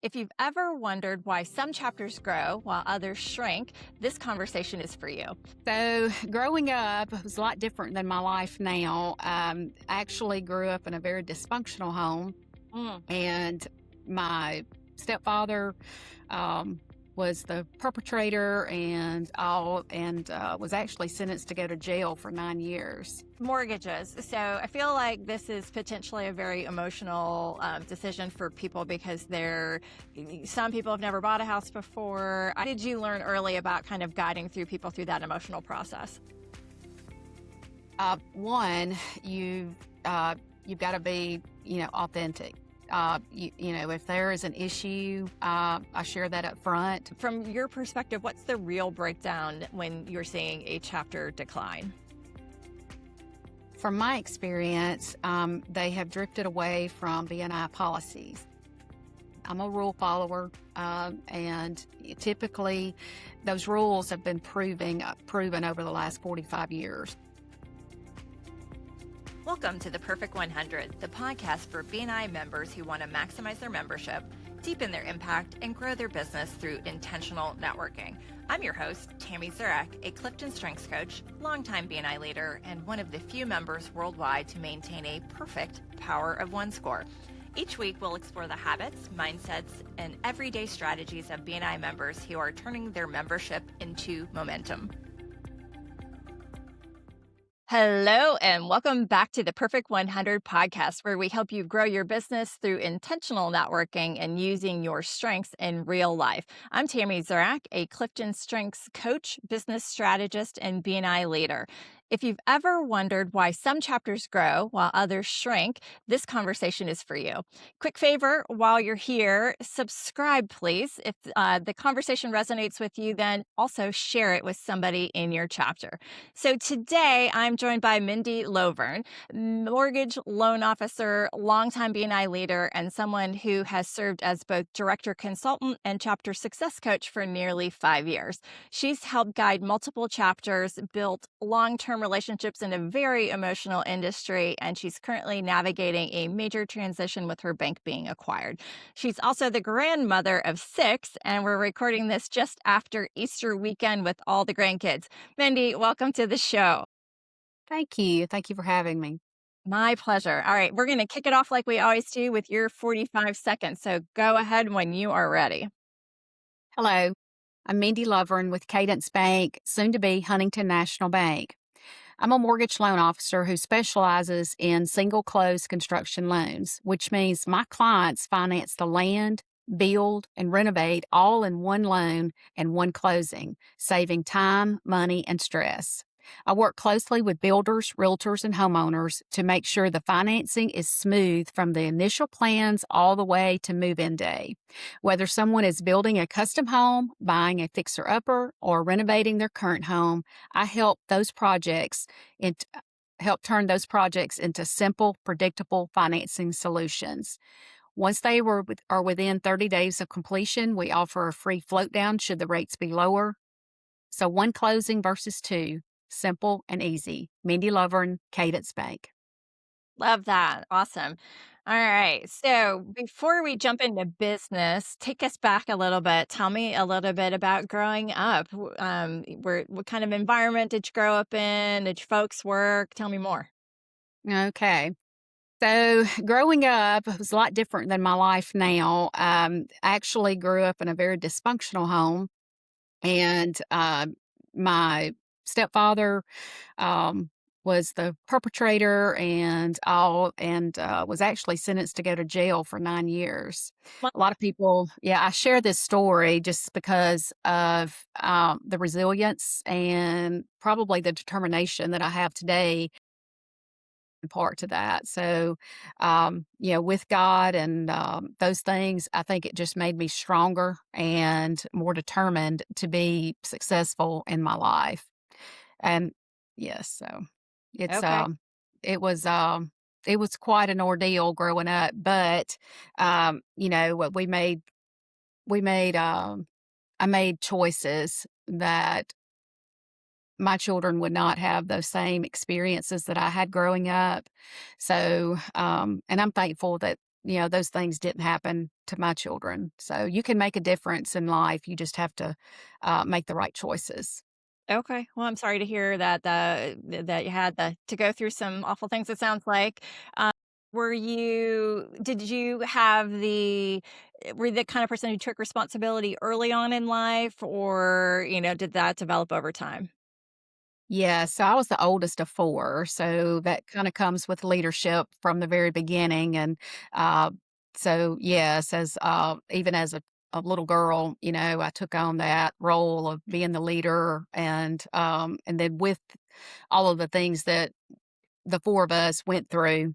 If you've ever wondered why some chapters grow while others shrink, this conversation is for you. So, growing up was a lot different than my life now. I actually grew up in a very dysfunctional home, Mm. and my stepfather was the perpetrator and was actually sentenced to go to jail for 9 years. Mortgages. So I feel like this is potentially a very emotional decision for people because some people have never bought a house before. How did you learn early about kind of guiding through people through that emotional process? One, you've got to be authentic. If there is an issue, I share that up front. From your perspective, what's the real breakdown when you're seeing a chapter decline? From my experience, they have drifted away from B&I policies. I'm a rule follower, and typically those rules have been proven over the last 45 years. Welcome to the Perfect 100, the podcast for BNI members who want to maximize their membership, deepen their impact, and grow their business through intentional networking. I'm your host, Tammy Zurak, a CliftonStrengths coach, longtime BNI leader, and one of the few members worldwide to maintain a perfect Power of One score. Each week, we'll explore the habits, mindsets, and everyday strategies of BNI members who are turning their membership into momentum. Hello, and welcome back to the Perfect 100 podcast, where we help you grow your business through intentional networking and using your strengths in real life. I'm Tammy Zurak, a CliftonStrengths coach, business strategist, and BNI leader. If you've ever wondered why some chapters grow while others shrink, this conversation is for you. Quick favor, while you're here, subscribe, please. If the conversation resonates with you, then also share it with somebody in your chapter. So today, I'm joined by Mendy Lovern, mortgage loan officer, longtime BNI leader, and someone who has served as both director consultant and chapter success coach for nearly 5 years. She's helped guide multiple chapters, built long-term relationships in a very emotional industry, and she's currently navigating a major transition with her bank being acquired. She's also the grandmother of 6, and we're recording this just after Easter weekend with all the grandkids. Mindy, welcome to the show. Thank you. Thank you for having me. My pleasure. All right, we're going to kick it off like we always do with your 45 seconds. So go ahead when you are ready. Hello, I'm Mendy Lovern with Cadence Bank, soon to be Huntington National Bank. I'm a mortgage loan officer who specializes in single close construction loans, which means my clients finance the land, build, and renovate all in one loan and one closing, saving time, money, and stress. I work closely with builders, realtors, and homeowners to make sure the financing is smooth from the initial plans all the way to move-in day. Whether someone is building a custom home, buying a fixer-upper, or renovating their current home, I help turn those projects into simple, predictable financing solutions. Once they are within 30 days of completion, we offer a free float down should the rates be lower. So one closing versus two. Simple and easy. Mendy Lovern, Cadence Bank. Love that. Awesome. All right. So before we jump into business, take us back a little bit. Tell me a little bit about growing up. What kind of environment did you grow up in? Did your folks work? Tell me more. Okay. So growing up was a lot different than my life now. I actually grew up in a very dysfunctional home, and my stepfather was the perpetrator and was actually sentenced to go to jail for 9 years. A lot of people, I share this story just because of the resilience and probably the determination that I have today in part to that. So, with God and those things, I think it just made me stronger and more determined to be successful in my life. And yes, so it's Okay. it was quite an ordeal growing up, but what I made choices that my children would not have those same experiences that I had growing up. So, and I'm thankful that those things didn't happen to my children. So you can make a difference in life. You just have to make the right choices. Okay. Well, I'm sorry to hear that that you had to go through some awful things, it sounds like. Um, did you have were you the kind of person who took responsibility early on in life, or, did that develop over time? Yeah, so I was the oldest of 4, so that kinda comes with leadership from the very beginning, and, uh, so, yes, even as a little girl, I took on that role of being the leader, and then with all of the things that the 4 of us went through,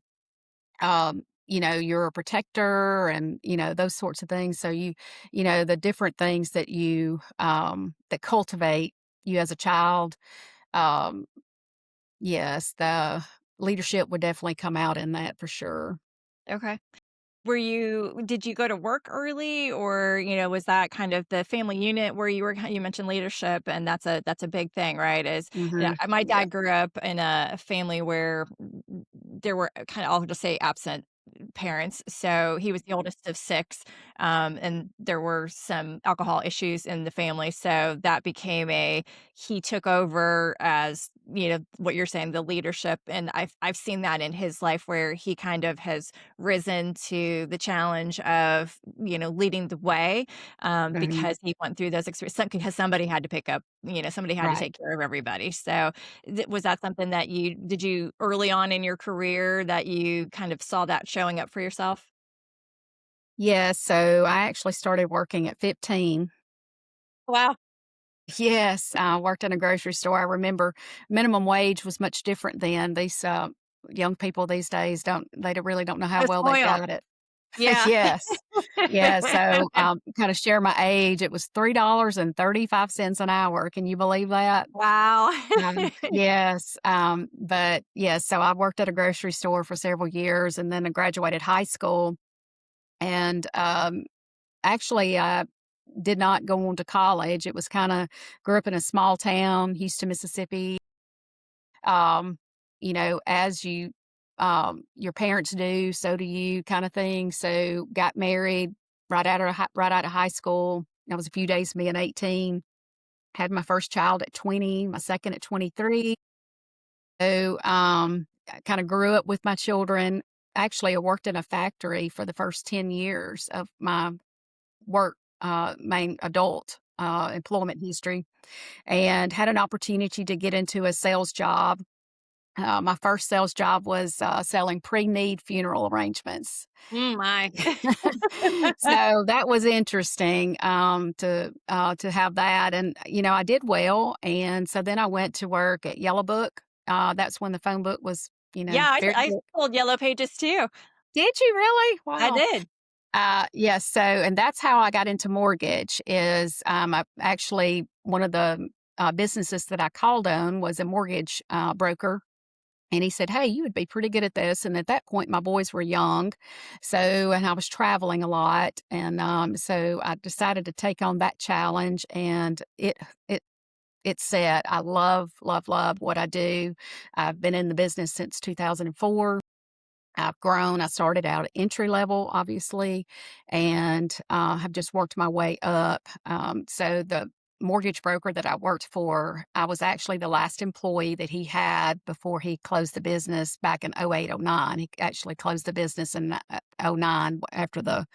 you're a protector and, those sorts of things, so the different things that cultivate you as a child, um yes, the leadership would definitely come out in that for sure. Okay. Did you go to work early, or, was that kind of the family unit where you mentioned leadership, and that's a big thing, right? Mhm. My Yep. dad grew up in a family where there were kind of, I'll just say, absent parents. So he was the oldest of 6, and there were some alcohol issues in the family. So that became he took over as, what you're saying, the leadership. And I've seen that in his life where he kind of has risen to the challenge of, leading the way, Mhm. because he went through those experiences, because somebody had to pick up, somebody had to Right. take care of everybody. So was that something that did you early on in your career that you kind of saw that showing up for yourself? Yeah, so I actually started working at 15. Wow. Yes, I worked in a grocery store. I remember minimum wage was much different then. These, young people these days really don't know how So well they've spoiled. got it. Yeah. Yes. Yeah, so, kinda share my age, it was $3.35 an hour. Can you believe that? Wow. Yes, but yes, so I worked at a grocery store for several years, and then I graduated high school, and, actually, I did not go on to college. It was kinda grew up in a small town, Houston, Mississippi, um, as your parents do, so do you kinda thing, so got married right out of high school. That was a few days from being 18. Had my first child at 20, my second at 23. So, I kinda grew up with my children. Actually, I worked in a factory for the first 10 years of my main adult, employment history, and had an opportunity to get into a sales job. My first sales job was, selling pre-need funeral arrangements. My. So, that was interesting, to have that, and, I did well, and so then I went to work at Yellow Book. That's when the phone book was, Yeah, very I big. sold Yellow Pages too. Did you really? I Wow. did. Yes, so and that's how I got into mortgage is, I actually one of the, businesses that I called on was a mortgage, broker, and he said, "Hey, you would be pretty good at this," and at that point, my boys were young, and I was traveling a lot, and, so I decided to take on that challenge, and it it set. I love, love, love what I do. I've been in the business since 2004. I've grown. I started out at entry level, obviously, and have just worked my way up. So the mortgage broker that I worked for, I was actually the last employee that he had before he closed the business back in 08, 09. He actually closed the business in '09 after the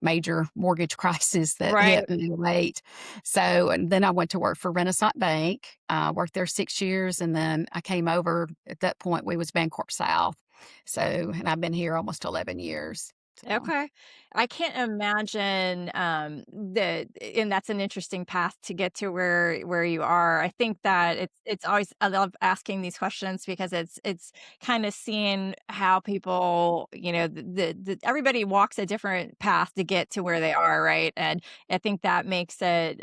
major mortgage crisis that hit Right. in '08. So, and then I went to work for Renaissance Bank, worked there 6 years, and then I came over at that point, we was Bancorp South. So, and I've been here almost 11 years. So, Okay. I can't imagine, and that's an interesting path to get to where you are. I think that it's always, I love asking these questions because it's kind of seeing how people, everybody walks a different path to get to where they are, right? And I think that makes it,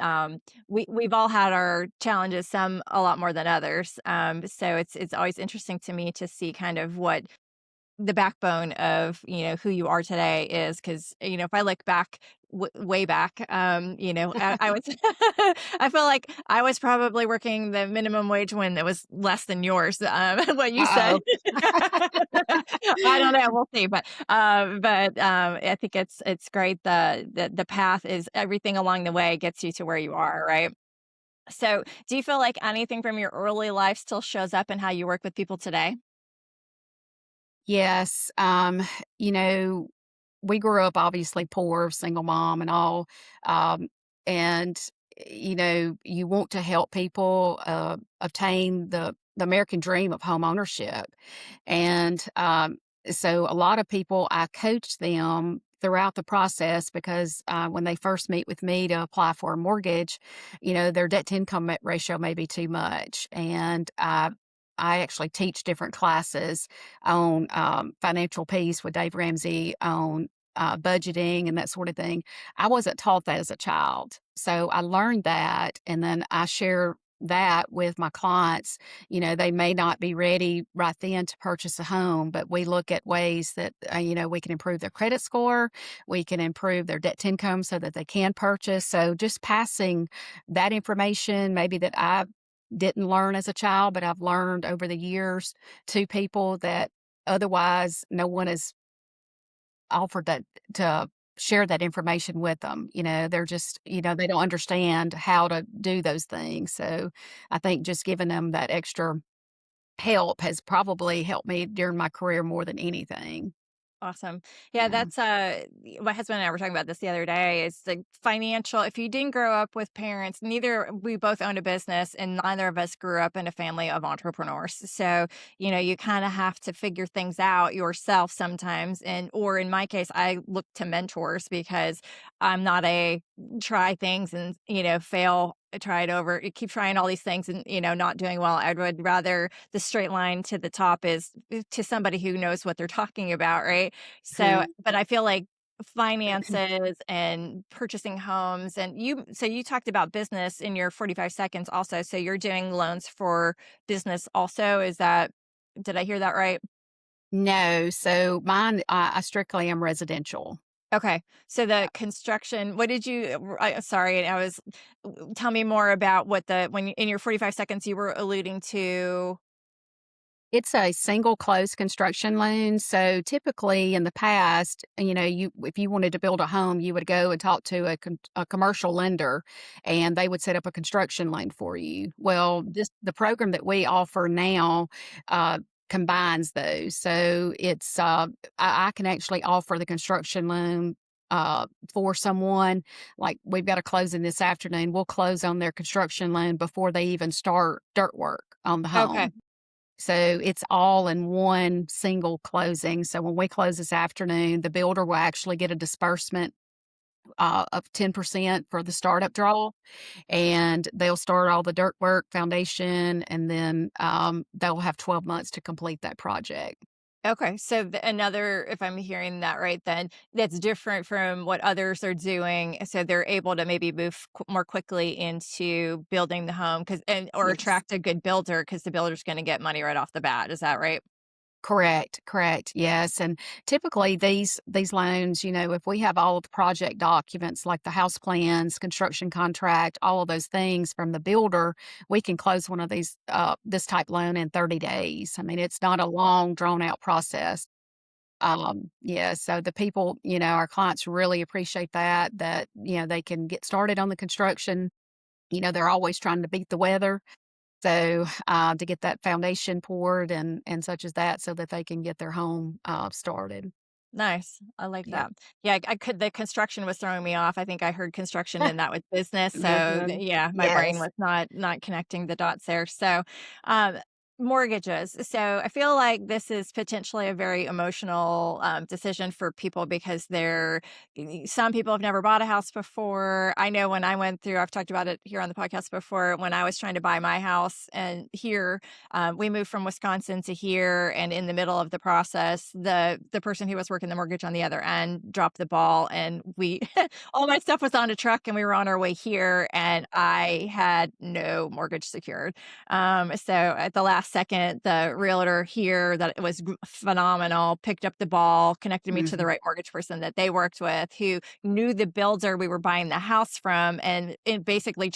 we've all had our challenges, some a lot more than others. So it's always interesting to me to see kind of the backbone of, who you are today is because, if I look back way back, I was I feel like I was probably working the minimum wage when it was less than yours, what you said. Uh-oh. I don't know, we'll see, I think it's great. The path is everything along the way gets you to where you are, right? So, do you feel like anything from your early life still shows up in how you work with people today? Yes, you know, we grew up obviously poor, single mom and all, um, and, you want to help people, obtain the American dream of homeownership, and, so a lot of people, I coach them throughout the process because, when they first meet with me to apply for a mortgage, their debt to income ratio may be too much, and I actually teach different classes on financial peace with Dave Ramsey, on budgeting and that sort of thing. I wasn't taught that as a child. So I learned that and then I share that with my clients. They may not be ready right then to purchase a home, but we look at ways that, we can improve their credit score, we can improve their debt to income so that they can purchase. So just passing that information, maybe that I didn't learn as a child, but I've learned over the years to people that otherwise no one has offered that to share that information with them. They're just, they don't understand how to do those things. So I think just giving them that extra help has probably helped me during my career more than anything. Awesome. Yeah, Yeah. that's my husband and I were talking about this the other day. Is the financial if you didn't grow up with parents, neither we both owned a business and neither of us grew up in a family of entrepreneurs. So, you kind of have to figure things out yourself sometimes. Or in my case, I look to mentors because I'm not a try things and, fail, try it over, keep trying all these things and, not doing well. I would rather the straight line to the top is to somebody who knows what they're talking about, right? So, Hmm. but I feel like finances and purchasing homes and you talked about business in your 45 seconds also. So you're doing loans for business also. Did I hear that right? No, so mine, I strictly am residential. Okay. So the construction, what did you, sorry, tell me more about in your 45 seconds you were alluding to. It's a single closed construction loan. So typically in the past, you if you wanted to build a home, you would go and talk to a commercial lender and they would set up a construction loan for you. Well, the program that we offer now combines those. So I can actually offer the construction loan for someone. Like we've got a closing this afternoon. We'll close on their construction loan before they even start dirt work on the Okay. home. So it's all in one single closing. So when we close this afternoon, the builder will actually get a disbursement of 10% for the startup draw, and they'll start all the dirt work, foundation, and then they'll have 12 months to complete that project. Okay, so another, if I'm hearing that right, then that's different from what others are doing. So they're able to maybe move more quickly into building the home or Yes. attract a good builder because the builder's going to get money right off the bat. Is that right? Correct, correct. Yes, and typically these loans, if we have all of the project documents like the house plans, construction contract, all of those things from the builder, we can close one of these this type loan in 30 days. I mean, it's not a long drawn out process. Yeah, so the people, our clients really appreciate that they can get started on the construction. They're always trying to beat the weather, so, to get that foundation poured and such as that so that they can get their home, started. Nice. I like Yeah. that. Yeah, I could the construction was throwing me off. I think I heard construction and that was business. So Mhm. yeah, my brain Yes. was not connecting the dots there. So um mortgages. So I feel like this is potentially a very emotional decision for people because some people have never bought a house before. I know when I went through, I've talked about it here on the podcast before, when I was trying to buy my house and here we moved from Wisconsin to here, and in the middle of the process, the person who was working the mortgage on the other end dropped the ball, and we all my stuff was on a truck, and we were on our way here, and I had no mortgage secured. So at the last last second, the realtor here that was phenomenal, picked up the ball, connected me to the Mhm. right mortgage person that they worked with, who knew the builder we were buying the house from, and it basically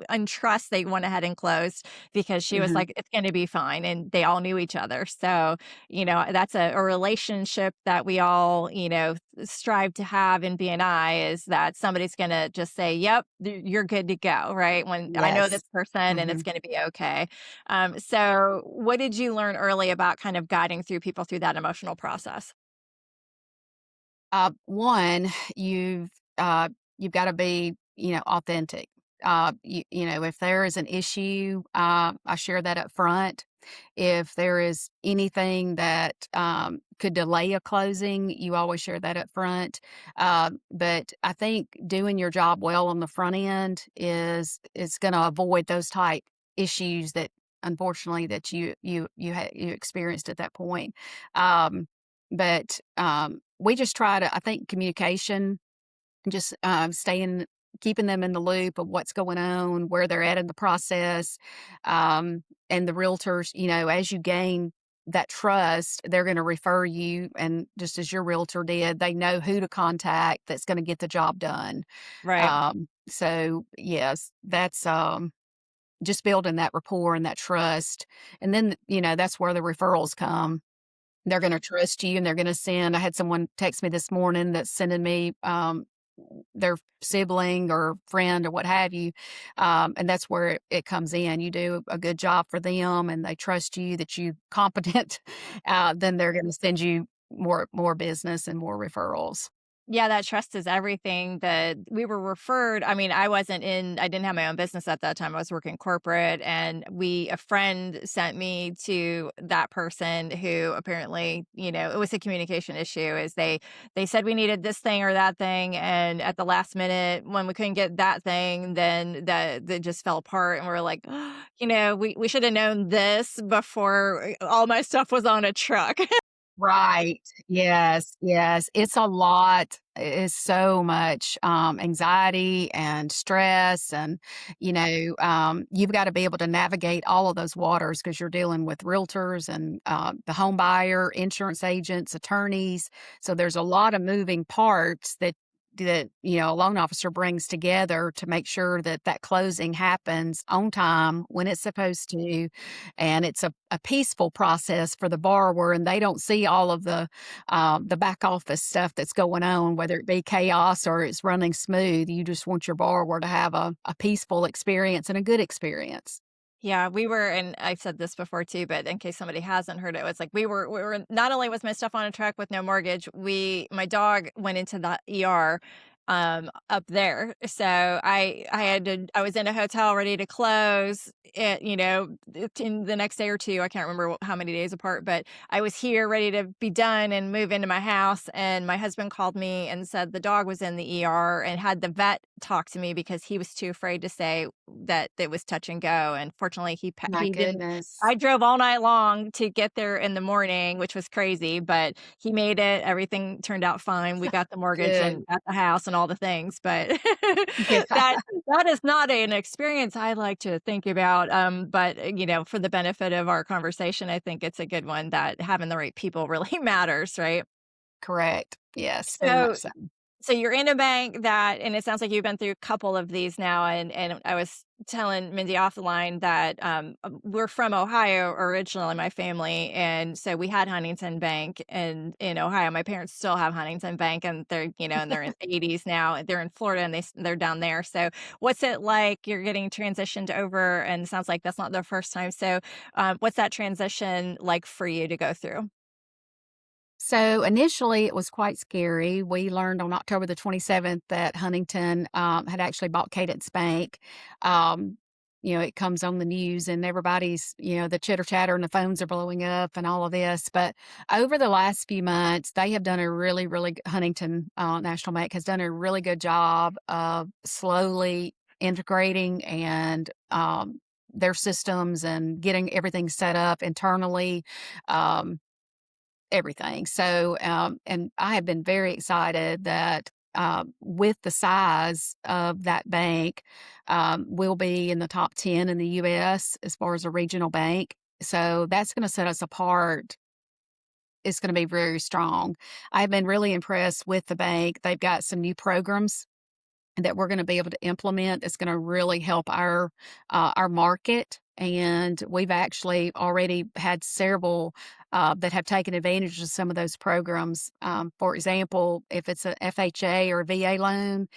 on trust, they went ahead and closed because she was Mhm. like, "It's gonna be fine," and they all knew each other. So, that's a relationship that we all, strive to have in BNI, is that somebody's gonna just say, "Yep, you're good to go," right? When I know this Yes. person and it's Mhm. gonna be okay. So what did you learn early about kind of guiding through people through that emotional process? One, uh, you've gotta be, authentic. If there is an issue, I share that up front. If there is anything that, could delay a closing, you always share that up front. But I think doing your job well on the front end is gonna avoid those type issues that unfortunately that you experienced at that point. We just try to, I think, communication, just, staying keeping them in the loop of what's going on, where they're at in the process, and the realtors, as you gain that trust, they're gonna refer you, and just as your realtor did, they know who to contact that's gonna get the job done. Right. Yes, that's, just building that rapport and that trust, and then, that's where the referrals come. They're gonna trust you, and they're gonna send. I had someone text me this morning that's sending me, their sibling or friend or what have you, and that's where it comes in. You do a good job for them, and they trust you that you competent, then they're gonna send you more business and more referrals. Yeah, that trust is everything. That we were referred. I mean, I didn't have my own business at that time. I was working corporate, and a friend sent me to that person who apparently, it was a communication issue. Is they said we needed this thing or that thing, and at the last minute when we couldn't get that thing, then that just fell apart, and we are like, we should have known this before all my stuff was on a truck. Right. Yes, yes. It's a lot. It's so much, anxiety and stress and, you've gotta be able to navigate all of those waters because 'cause you're dealing with realtors and, the home buyer, insurance agents, attorneys. So there's a lot of moving parts that a loan officer brings together to make sure that that closing happens on time when it's supposed to, and it's a peaceful process for the borrower, and they don't see all of the back office stuff that's going on, whether it be chaos or it's running smooth. You just want your borrower to have a peaceful experience and a good experience. Yeah, we were, and I've said this before too, but in case somebody hasn't heard it, it's like we were not only was my stuff on a truck with no mortgage, my dog went into the ER up there. So I was in a hotel ready to close it, in the next day or two. I can't remember how many days apart, but I was here ready to be done and move into my house, and my husband called me and said the dog was in the ER, and had the vet talk to me because he was too afraid to say that it was touch and go, and fortunately, My he didn't. goodness. I drove all night long to get there in the morning, which was crazy, but he made it. Everything turned out fine. We got the mortgage Good. and got the house and all the things, but Yeah. that that is not an experience I like to think about, but, for the benefit of our conversation, I think it's a good one, that having the right people really matters, right? Correct. Yes, very So much so. so you're in a bank that, and it sounds like you've been through a couple of these now, and I was telling Mindy off the line that, we're from Ohio originally, my family, and so we had Huntington Bank in Ohio. My parents still have Huntington Bank, and they're in the 80s now. They're in Florida, and they're down there. So what's it like? You're getting transitioned over, and it sounds like that's not the first time. So, what's that transition like for you to go through? So initially, it was quite scary. We learned on October the 27th that Huntington had actually bought Cadence Bank. Um, it comes on the news and everybody's, the chitter chatter and the phones are blowing up and all of this. But over the last few months, they have done a really, really Huntington National Bank has done a really good job of slowly integrating and their systems and getting everything set up internally. Um, Everything. So, and I have been very excited that, with the size of that bank, we'll be in the top 10 in the US as far as a regional bank. So that's gonna set us apart. It's gonna be very strong. I've been really impressed with the bank. They've got some new programs that we're gonna be able to implement that's gonna really help our market, and we've actually already had several, that have taken advantage of some of those programs. For example, if it's a FHA or VA loan,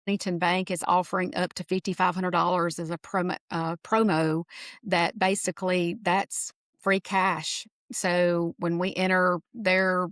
Huntington Bank is offering up to $5,500 as a promo that basically that's free cash. So when we enter their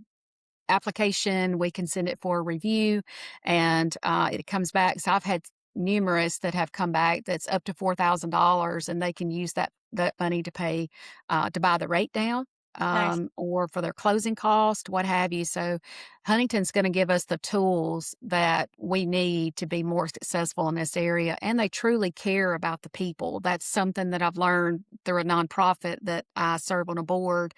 application, we can send it for a review, and, it comes back. So I've had numerous that have come back that's up to $4,000, and they can use that money to pay, to buy the rate down, Nice. or for their closing cost, what have you. So Huntington's gonna give us the tools that we need to be more successful in this area, and they truly care about the people. That's something that I've learned through a nonprofit that I serve on a board.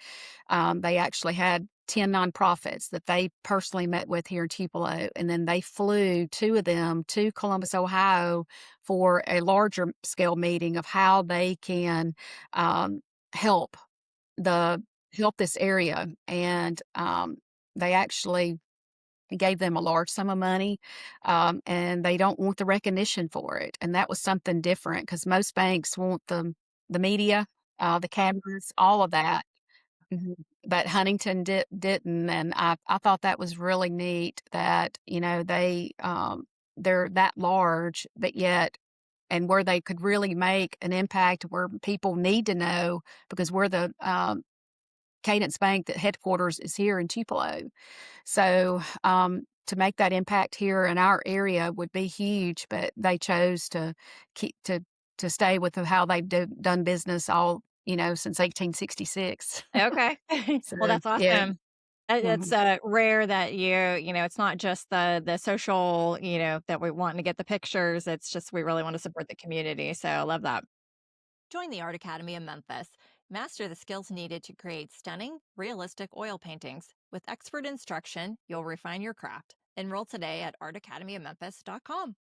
They actually had 10 nonprofits that they personally met with here in Tupelo, and then they flew 2 of them to Columbus, Ohio for a larger scale meeting of how they can, um, help the help this area, and, they actually gave them a large sum of money, and they don't want the recognition for it, and that was something different because most banks want the media, the cameras, all of that. Mhm. But Huntington didn't, and I thought that was really neat that, they're that large, but yet and where they could really make an impact where people need to know because we're the, Cadence Bank, that headquarters is here in Tupelo. So, to make that impact here in our area would be huge, but they chose to keep to stay with how they've done business all, since 1866. Okay. So, Well, that's yeah. awesome. It's, Mhm. rare that it's not just the social, that we want to get the pictures. It's just we really want to support the community. So I love that. Join the Art Academy of Memphis. Master the skills needed to create stunning, realistic oil paintings. With expert instruction, you'll refine your craft. Enroll today at artacademyofmemphis.com.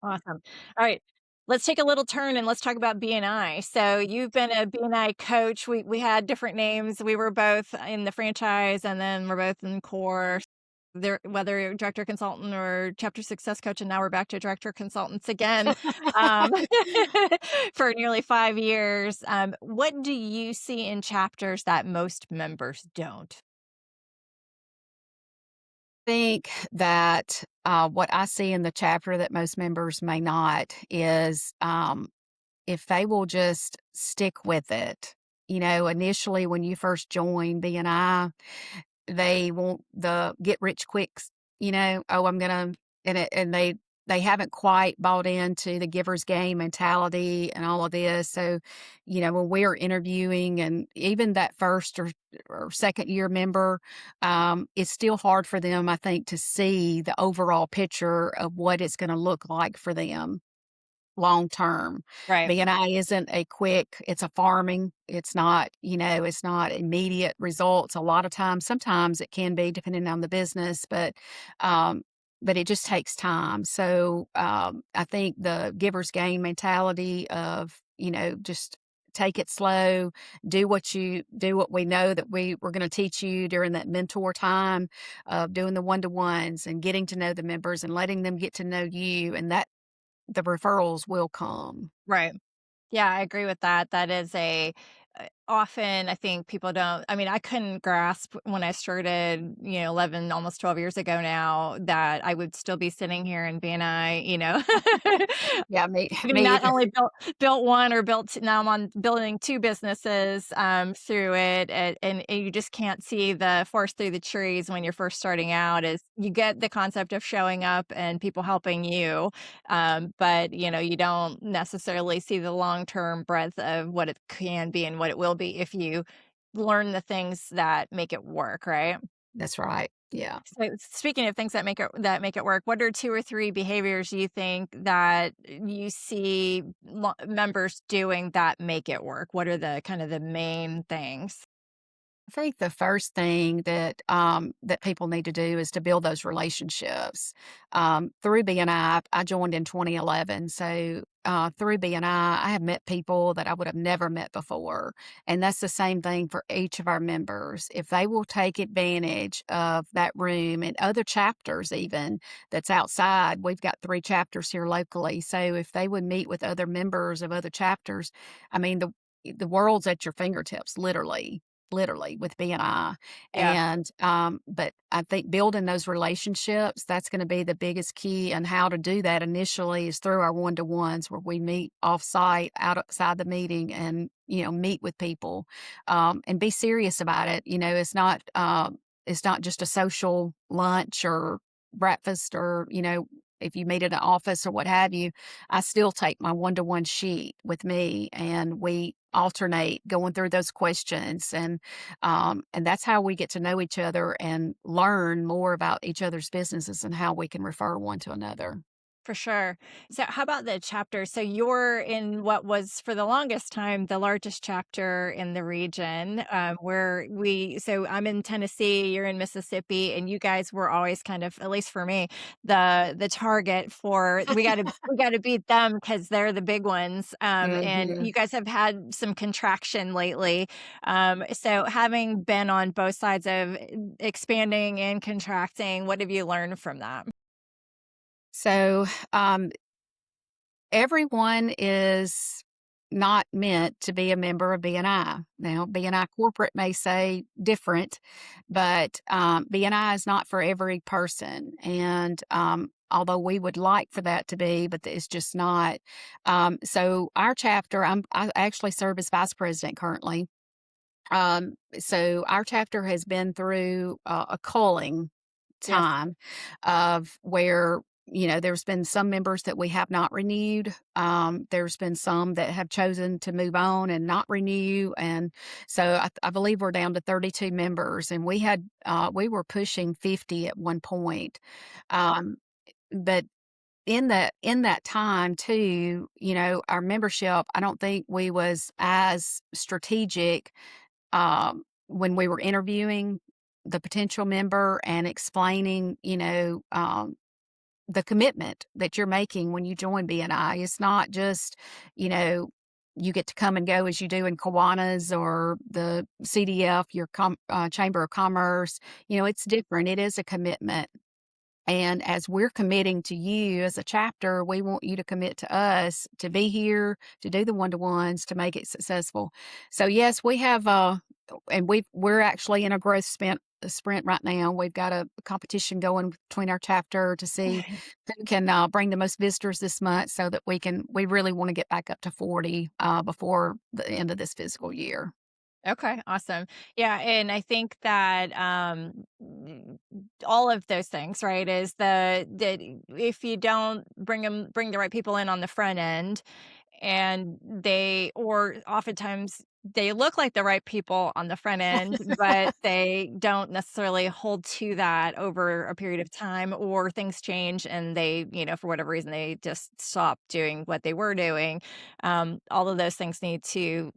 Awesome. All right. Let's take a little turn and let's talk about BNI. So you've been a BNI coach. We had different names. We were both in the franchise and then we're both in core. There, whether you're director consultant or chapter success coach, and now we're back to director consultants again, um, for nearly 5 years. What do you see in chapters that most members don't? Think that, what I see in the chapter that most members may not is, if they will just stick with it. Initially, when you first join BNI, they want the get rich quicks, "Oh, I'm gonna," and they haven't quite bought into the giver's gain mentality and all of this. So, when we're interviewing and even that first or second year member, it's still hard for them, I think, to see the overall picture of what it's gonna look like for them long term. Right. B&I isn't a quick it's a farming. It's not immediate results a lot of times. Sometimes it can be depending on the business, um, but it just takes time. So, I think the giver's gain mentality of, just take it slow, do what we know that we're gonna teach you during that mentor time of doing the one-to-ones and getting to know the members and letting them get to know you, and that the referrals will come. Right. Yeah, I agree with that. That is often I think people don't, I mean, I couldn't grasp when I started, 11, almost 12 years ago now that I would still be sitting here in BNI. Yeah, me Having me not either. only built one or now I'm on building 2 businesses, through it, and you just can't see the forest through the trees when you're first starting out, is you get the concept of showing up and people helping you, but, you don't necessarily see the long-term breadth of what it can be and what it will be if you learn the things that make it work, right? That's right, yeah. So, speaking of things that make it work, what are 2 or 3 behaviors you think that you see members doing that make it work? What are the kind of the main things? I think the first thing that people need to do is to build those relationships. Through BNI, I joined in 2011, so through BNI, I have met people that I would have never met before. And that's the same thing for each of our members. If they will take advantage of that room and other chapters, even that's outside, we've got 3 chapters here locally. So if they would meet with other members of other chapters, I mean, the world's at your fingertips, literally with BNI. Yeah, But I think building those relationships, that's going to be the biggest key. And how to do that initially is through our one-to-ones where we meet off-site outside the meeting and, meet with people, and be serious about it. It's not just a social lunch or breakfast or, if you meet at an office or what have you. I still take my one-to-one sheet with me and we alternate going through those questions, and that's how we get to know each other and learn more about each other's businesses and how we can refer one to another. for sure. So, how about the chapter? So, you're in what was for the longest time the largest chapter in the region, so I'm in Tennessee, you're in Mississippi, and you guys were always kind of, at least for me, the target for we got to beat them because they're the big ones. And Mhm. you guys have had some contraction lately. So, having been on both sides of expanding and contracting, what have you learned from that? So, everyone is not meant to be a member of BNI. Now, BNI corporate may say different, but BNI is not for every person. And although we would like for that to be, but it's just not. So, our chapter, I actually serve as vice president currently. So, our chapter has been through a culling Yes. time of where there's been some members that we have not renewed. There's been some that have chosen to move on and not renew, and so I believe we're down to 32 members, and we were pushing 50 at one point. Um, but in that time too, our membership, I don't think we was as strategic when we were interviewing the potential member and explaining, the commitment that you're making when you join BNI. It's not just, you know, you get to come and go as you do in Kiwanis or the CDF, your Chamber of Commerce. It's different. It is a commitment. And as we're committing to you as a chapter, we want you to commit to us to be here, to do the one-to-ones, to make it successful. So yes, we have, and we're actually in a growth sprint right now. We've got a competition going between our chapter to see who can bring the most visitors this month, so that we really want to get back up to 40 before the end of this fiscal year. Okay, awesome. Yeah, and I think that all of those things, right, is that if you don't bring the right people in on the front end, and they or oftentimes they look like the right people on the front end, but they don't necessarily hold to that over a period of time, or things change and they, for whatever reason, they just stop doing what they were doing. All of those things need to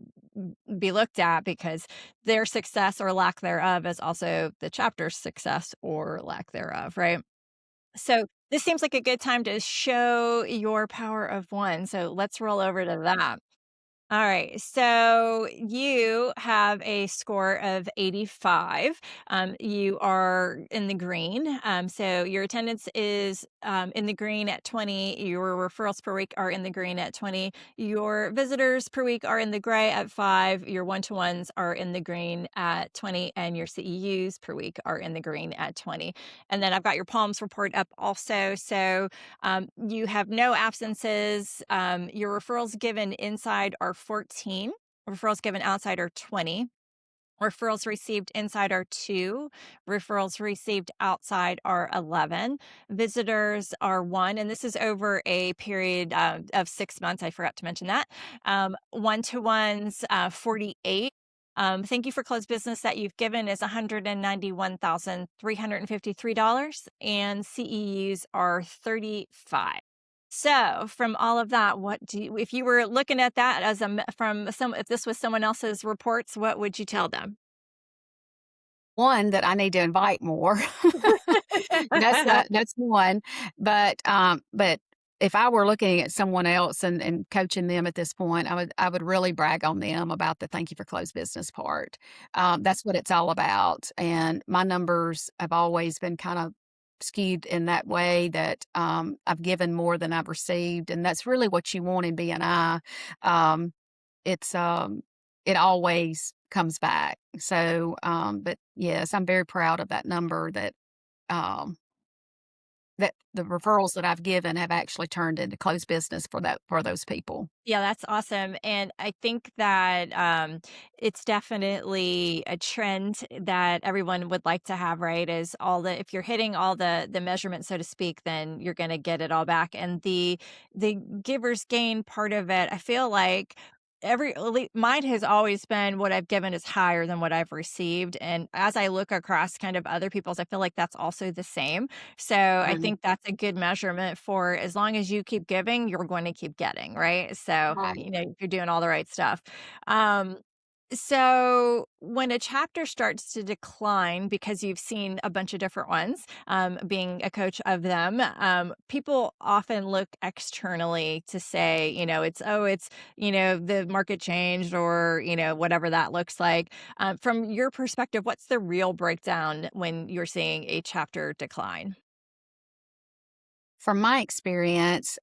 be looked at because their success or lack thereof is also the chapter's success or lack thereof, right? So this seems like a good time to show your power of one. So let's roll over to that. All right. So you have a score of 85. You are in the green. So your attendance is in the green at 20. Your referrals per week are in the green at 20. Your visitors per week are in the gray at 5. Your one-to-ones are in the green at 20. And your CEUs per week are in the green at 20. And then I've got your Palms report up also. So you have no absences. Your referrals given inside are 14. Referrals given outside are 20. Referrals received inside are 2. Referrals received outside are 11. Visitors are 1. And this is over a period of 6 months. I forgot to mention that. One-to-ones, 48. Thank you for closed business that you've given is $191,353, and CEUs are 35. So, from all of that, if you were looking at that as if this was someone else's reports, what would you tell them? One, that I need to invite more. That's one, but if I were looking at someone else and coaching them at this point, I would really brag on them about the thank you for closed business part. That's what it's all about, and my numbers have always been kind of skewed in that way that, I've given more than I've received, and that's really what you want in B&I. Um, it's, it always comes back. So, but yes, I'm very proud of that number um that the referrals that I've given have actually turned into closed business for those people. Yeah, that's awesome, and I think that, it's definitely a trend that everyone would like to have, right? Is all the if you're hitting all the measurements, so to speak, then you're gonna get it all back, and the giver's gain part of it, I feel like mine has always been what I've given is higher than what I've received, and as I look across kind of other people's, I feel like that's also the same. So I Mhm. think that's a good measurement for as long as you keep giving, you're going to keep getting, right? So, Right. if you're doing all the right stuff. Um, so when a chapter starts to decline because you've seen a bunch of different ones, being a coach of them, people often look externally to say, the market changed or, whatever that looks like. From your perspective, what's the real breakdown when you're seeing a chapter decline? From my experience,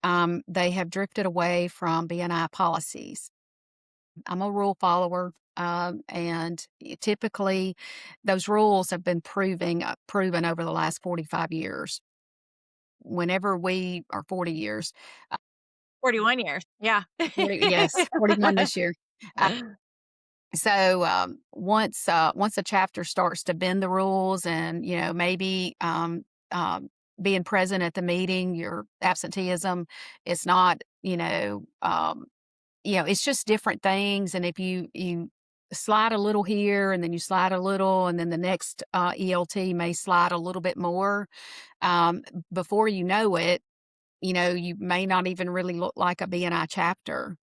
they have drifted away from BNI policies. I'm a rule follower, and typically those rules have been proven over the last 45 years. Whenever we or 40 years, 41 years. Yeah. 40, yes, 41 this year. So, once a chapter starts to bend the rules and, maybe, being present at the meeting, your absenteeism, it's not, it's just different things, and if you slide a little here, and then you slide a little, and then the next, ELT may slide a little bit more, um, before you know it, you may not even really look like a BNI chapter,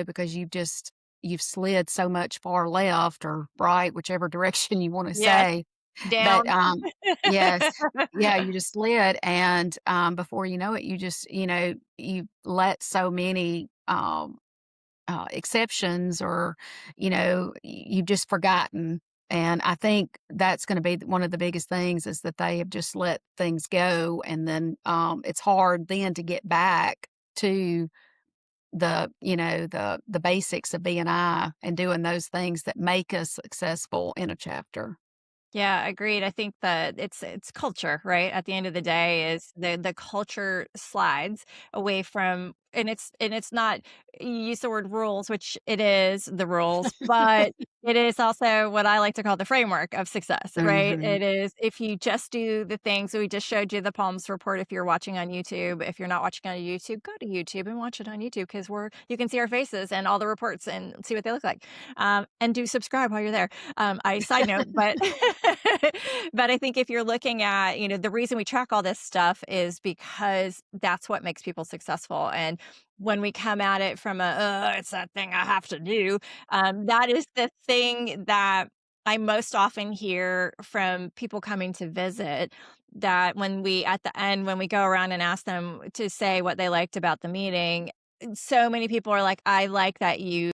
because you've slid so much far left or right, whichever direction you wanna Yes, say. But, down. yes. Yeah, you just slid, and, before you know it, you let so many, exceptions or, you've just forgotten. And I think that's going to be one of the biggest things is that they have just let things go. And then it's hard then to get back to the basics of BNI and doing those things that make us successful in a chapter. Yeah, agreed. I think that it's culture, right? At the end of the day is the culture slides away from and it's not you use the word rules, which it is the rules, but it is also what I like to call the framework of success, right? Mhm. It is if you just do the things we just showed you the Palms report if you're watching on YouTube. If you're not watching on YouTube, go to YouTube and watch it on YouTube because you can see our faces and all the reports and see what they look like. And do subscribe while you're there. I side note, but but I think if you're looking at, the reason we track all this stuff is because that's what makes people successful. And when we come at it from it's that thing I have to do, that is the thing that I most often hear from people coming to visit. That at the end, when we go around and ask them to say what they liked about the meeting, so many people are like, I like that you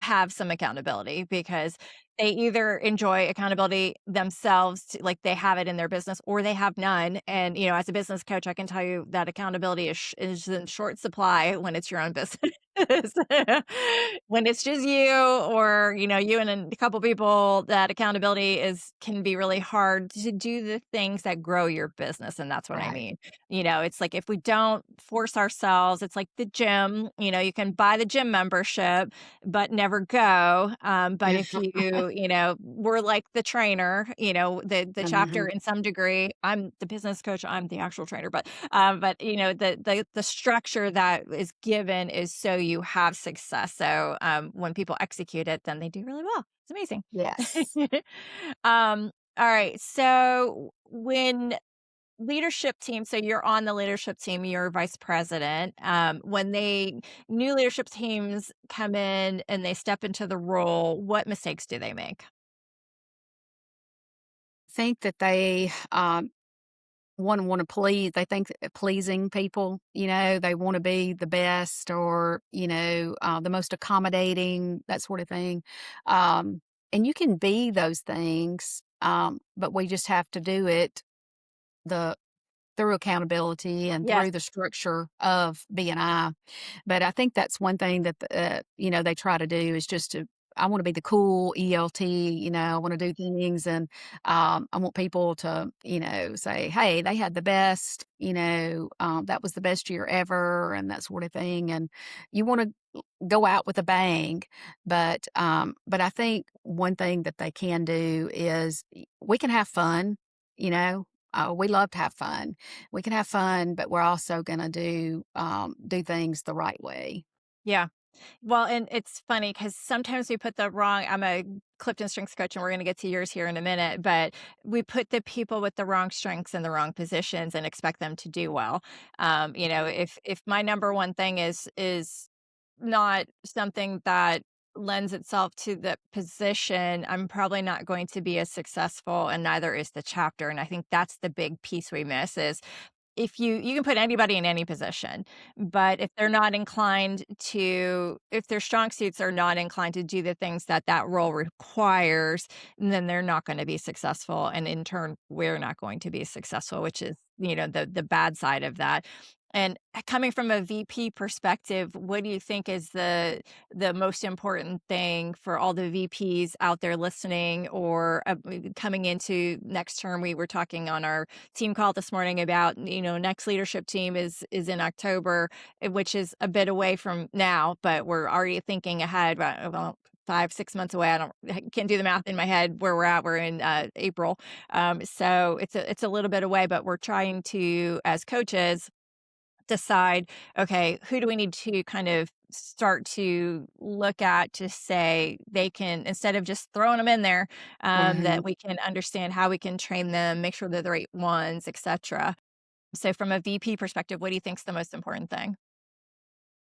have some accountability because they either enjoy accountability themselves like they have it in their business or they have none. And, as a business coach, I can tell you that accountability is in short supply when it's your own business. When it's just you or, you and a couple people, that accountability can be really hard to do the things that grow your business. And that's what I Right. mean. It's like if we don't force ourselves, it's like the gym, you can buy the gym membership but never go. But if we're like the trainer, the chapter Mhm. in some degree. I'm the business coach. I'm the actual trainer, but the structure that is given is so you have success. So when people execute it, then they do really well. It's amazing. Yes. All right. So when leadership team, so you're on the leadership team, you're vice president. When new leadership teams come in and they step into the role, what mistakes do they make? Think that they, one wanna please they think that pleasing people, they wanna be the best or, the most accommodating, that sort of thing. Um, and you can be those things, but we just have to do it the through accountability and Yes. through the structure of B&I. But I think that's one thing that, they try to do is just to I wanna be the cool ELT, I wanna do things and, I want people to, say, "Hey, they had the best," "That was the best year ever," and that sort of thing, and you wanna go out with a bang, but I think one thing that they can do is we can have fun, you know? We love to have fun. We can have fun, but we're also gonna do things the right way. Yeah. Well, and it's funny because sometimes we put the wrong I'm a Clifton Strengths coach, and we're gonna get to yours here in a minute, but we put the people with the wrong strengths in the wrong positions and expect them to do well. If my number one thing is not something that lends itself to the position, I'm probably not going to be as successful, and neither is the chapter, and I think that's the big piece we miss is if you can put anybody in any position, but if they're not inclined to if their strong suits are not inclined to do the things that that role requires, then they're not gonna be successful, and in turn, we're not going to be successful, which is, the bad side of that. And coming from a VP perspective, what do you think is the most important thing for all the VPs out there listening or, coming into next term? We were talking on our team call this morning about, next leadership team is in October, which is a bit away from now, but we're already thinking ahead, well, 5, 6 months away. I can't do the math in my head where we're at. We're in April. So it's a little bit away, but we're trying to, as coaches, decide, okay, who do we need to kind of start to look at to say they can, instead of just throwing them in there, that Mhm. we can understand how we can train them, make sure they're the right ones, etc. So from a VP perspective, what do you think is the most important thing?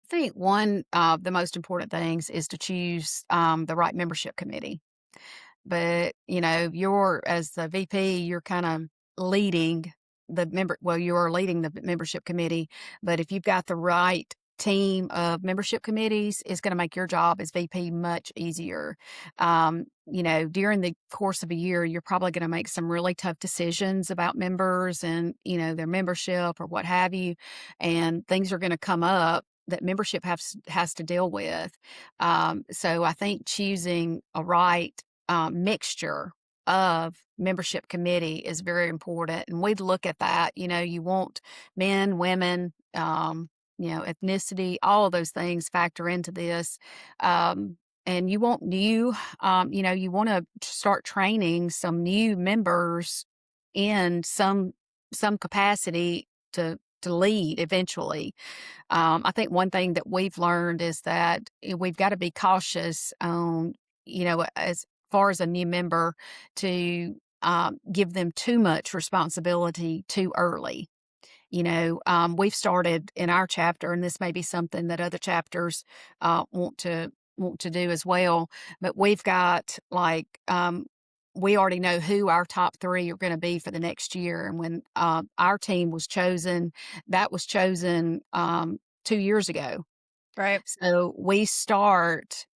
I think one of the most important things is to choose, the right membership committee. But, you're as the VP, you're kinda leading you're leading the membership committee, but if you've got the right team of membership committees, it's gonna make your job as VP much easier. During the course of a year, you're probably gonna make some really tough decisions about members and, their membership or what have you, and things are gonna come up that membership has to deal with. So I think choosing a right mixture of membership committee is very important. And we look at that. You want men, women, ethnicity, all of those things factor into this. And you want you want to start training some new members in some capacity to lead eventually. I think one thing that we've learned is that we've got to be cautious on, as far as a new member to give them too much responsibility too early. We've started in our chapter, and this may be something that other chapters want to do as well. But we've got like we already know who our top three are going to be for the next year. And when our team was chosen, that was chosen 2 years ago. Right. So we start,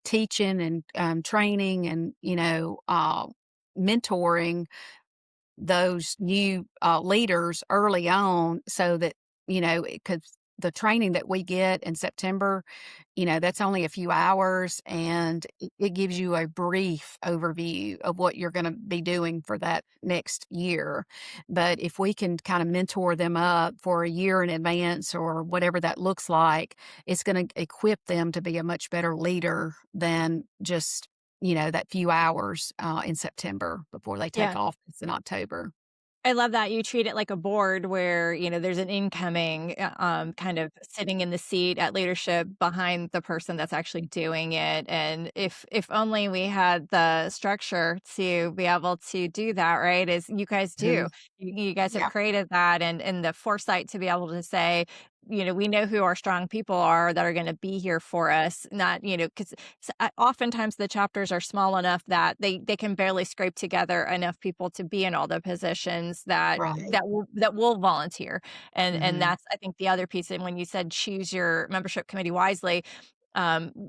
teaching and training and mentoring those new, leaders early on so that, because the training that we get in September, that's only a few hours and it gives you a brief overview of what you're going to be doing for that next year. But if we can kind of mentor them up for a year in advance or whatever that looks like, it's going to equip them to be a much better leader than just that few hours in September before they take Yeah. office in October. I love that you treat it like a board where, there's an incoming, kind of sitting in the seat at leadership behind the person that's actually doing it. And if only we had the structure to be able to do that, right? As you guys do. Mhm. You guys have Yeah. created that and the foresight to be able to say, we know who our strong people are that are going to be here for us, not, because oftentimes the chapters are small enough that they can barely scrape together enough people to be in all the positions Right. that will volunteer. And Mhm. that's, I think, the other piece. And when you said choose your membership committee wisely,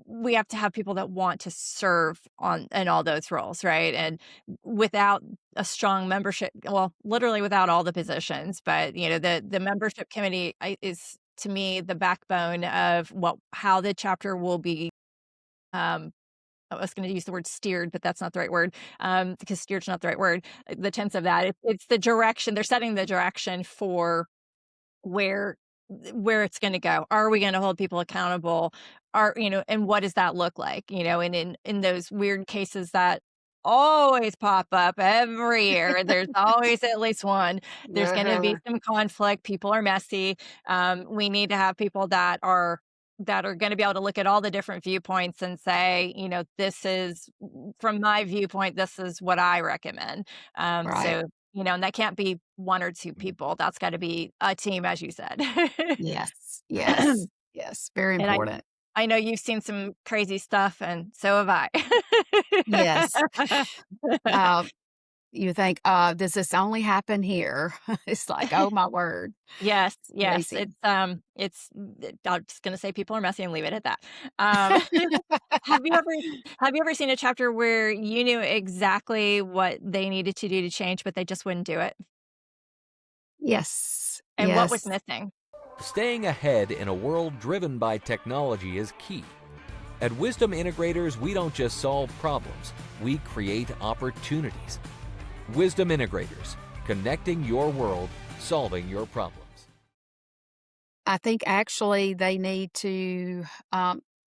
we have to have people that want to serve on in all those roles, right? And without a strong membership, well, literally without all the positions, but the membership committee is, to me, the backbone of how the chapter will be. um I was going to use the word steered, but that's not the right word, because steered's not the right word. The tense of that, it's the direction. They're setting the direction for where it's gonna go. Are we gonna hold people accountable? And what does that look like? And in those weird cases that always pop up every year, there's always at least one. There's gonna be Uh-huh. some conflict. People are messy. We need to have people that are gonna be able to look at all the different viewpoints and say, this is from my viewpoint, this is what I recommend. Right. And that can't be 1 or 2 people. That's gotta be a team, as you said. Yes. Yes. Yes. Very And important. I know you've seen some crazy stuff, and so have I. Yes. Um, you think, "Does this only happen here?" It's like, "Oh my word." Yes, yes, Crazy. I'm just gonna say people are messy and leave it at that. Um, have you ever seen a chapter where you knew exactly what they needed to do to change, but they just wouldn't do it? Yes. And what was Yes. missing? Staying ahead in a world driven by technology is key. At Wisdom Integrators, we don't just solve problems, we create opportunities. Wisdom Integrators, connecting your world, solving your problems. I think actually they need to,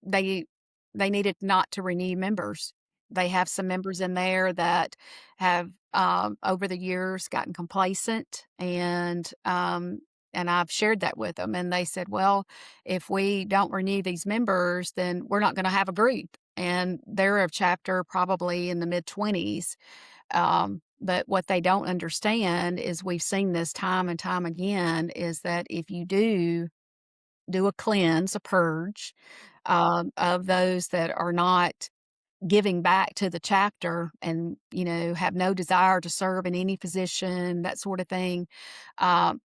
they needed not to renew members. They have some members in there that have, over the years gotten complacent and I've shared that with them and they said, "Well, if we don't renew these members, then we're not gonna have a group." And they're a chapter probably in the mid-20s. But what they don't understand is we've seen this time and time again is that if you do a cleanse, a purge, of those that are not giving back to the chapter and, have no desire to serve in any position, that sort of thing,